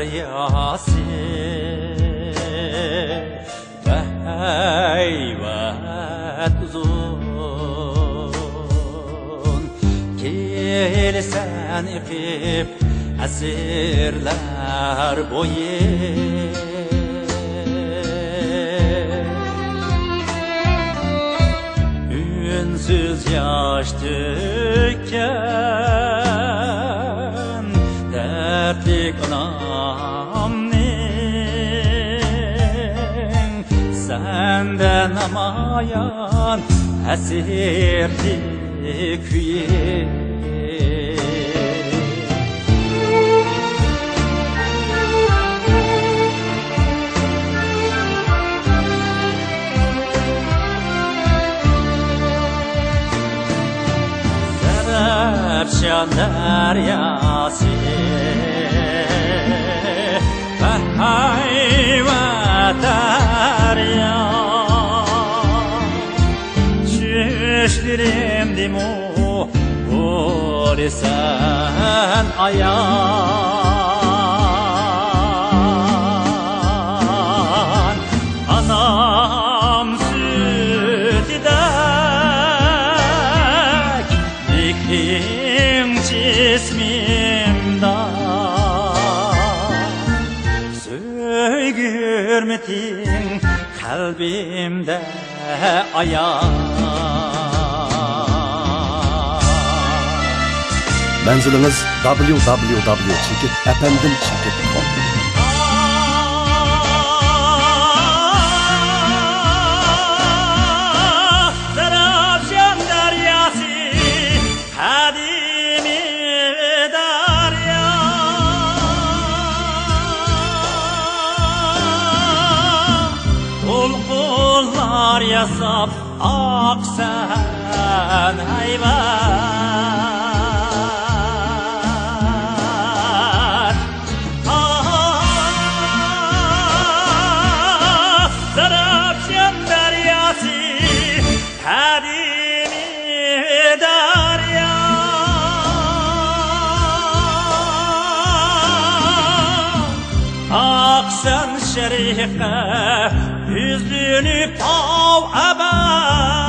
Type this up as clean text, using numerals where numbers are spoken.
deryası Heyvet uzun Gelsen ipip asırlar boyu Ünsüz yaş döken dertlik anamning senden amayan esirdi kuyi Şan deryası Heyvet derya Düşlerim dimu sen ayan Anam süt idek Dikim cismimda Söygürmetin kalbimde ayan Manzilimiz www.efendim.com Kullar yasap aksan hayvan Zarafşan deryası kadimi derya Aksan şerike Yüzünü tav eber